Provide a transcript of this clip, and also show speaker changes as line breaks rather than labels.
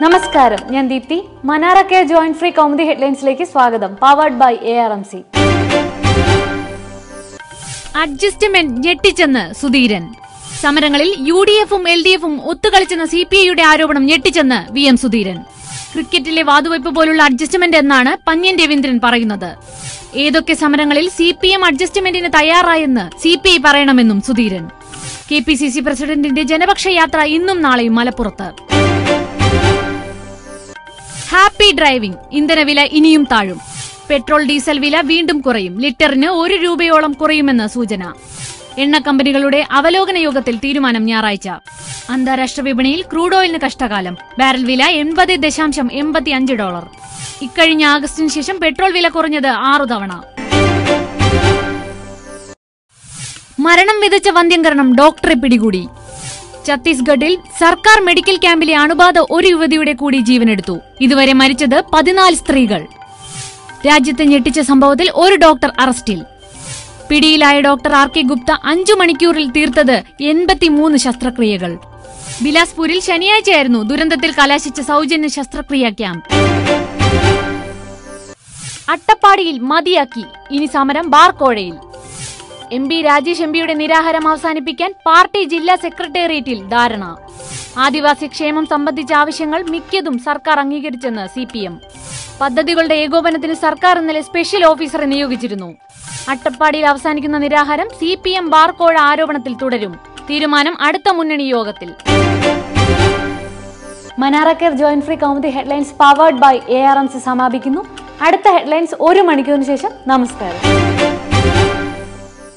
നമസ്കാരം, ഞാൻ Deepthi. Manara care joint free Kaumudi ഹെഡ്ലൈൻസിലേക്ക് സ്വാഗതം. Powered by ARMC.
അഡ്ജസ്റ്റ്മെന്റ് ഞെട്ടിച്ചെന്ന് സുധീരൻ. സമരങ്ങളിൽ UDF-ഉം LDF-ഉം ഒത്തുകളിച്ചെന്ന CPI-യുടെ ആരോപണം ഞെട്ടിച്ചെന്ന് VM സുധീരൻ. ക്രിക്കറ്റിലെ വാതുവയ്പ് പോലുള്ള അഡ്ജസ്റ്റ്മെന്റ് എന്നാണ് പന്ന്യൻ രവീന്ദ്രൻ പറയുന്നത്. ഏതൊക്കെ സമരങ്ങളിൽ CPM അഡ്ജസ്റ്റ്മെന്റിന് തയ്യാറായെന്ന് CPI പറയണമെന്നും സുധീരൻ. KPCC പ്രസിഡന്റിന്റെ ജനപക്ഷ യാത്ര ഇന്നും നാളെയും മലപ്പുറത്ത്. ഹാപ്പി ഡ്രൈവിംഗ്, ഇന്ധനവില ഇനിയും താഴും. പെട്രോൾ ഡീസൽ വില വീണ്ടും കുറയും. ലിറ്ററിന് 1 രൂപയോളം കുറയുമെന്ന് സൂചന. എണ്ണ കമ്പനികളുടെ അവലോകന യോഗത്തിൽ തീരുമാനം ഞായറാഴ്ച. അന്താരാഷ്ട്ര വിപണിയിൽ ക്രൂഡ് ഓയിലിന് കഷ്ടകാലം. ബാരൽ വില $80.85. ഇക്കഴിഞ്ഞ ആഗസ്റ്റിന് ശേഷം പെട്രോൾ വില കുറഞ്ഞത് 6 തവണ. മരണം വിതച്ച വന്ധ്യംകരണം, ഡോക്ടറെ പിടികൂടി. ഛത്തീസ്ഗഡിൽ സർക്കാർ മെഡിക്കൽ ക്യാമ്പിലെ അണുബാധ ഒരു യുവതിയുടെ കൂടി ജീവനെടുത്തു. ഇതുവരെ മരിച്ചത് 14 സ്ത്രീകൾ. രാജ്യത്തെ ഞെട്ടിച്ച സംഭവത്തിൽ ഒരു ഡോക്ടർ അറസ്റ്റിൽ. പിടിയിലായ ഡോക്ടർ RK ഗുപ്ത 5 മണിക്കൂറിൽ തീർത്തത് 83 ശസ്ത്രക്രിയകൾ. ബിലാസ്പൂരിൽ ശനിയാഴ്ചയായിരുന്നു ദുരന്തത്തിൽ കലാശിച്ച സൗജന്യ ശസ്ത്രക്രിയാ ക്യാമ്പ്. അട്ടപ്പാടിയിൽ മതിയാക്കി, ഇനി സമരം ബാർക്കോഴയിൽ. MP രാജേഷ് MPയുടെ നിരാഹാരം അവസാനിപ്പിക്കാൻ പാർട്ടി ജില്ലാ സെക്രട്ടേറിയറ്റിൽ ധാരണ. ആദിവാസി ക്ഷേമം സംബന്ധിച്ച ആവശ്യങ്ങൾ മിക്കതും സർക്കാർ അംഗീകരിച്ചെന്ന് CPM. പദ്ധതികളുടെ ഏകോപനത്തിന് സർക്കാർ ഇന്നലെ സ്പെഷ്യൽ ഓഫീസറെ നിയോഗിച്ചിരുന്നു. അട്ടപ്പാടിയിൽ അവസാനിക്കുന്ന നിരാഹാരം CPM ബാർക്കോഴ ആരോപണത്തിൽ തുടരും. തീരുമാനം അടുത്ത മുന്നണി യോഗത്തിൽ. Manara care joint free Kaumudi headlines powered by ARMC സമാപിക്കുന്നു. അടുത്ത ഹെഡ്ലൈൻസ് 1 മണിക്കൂറിന് ശേഷം. നമസ്കാരം.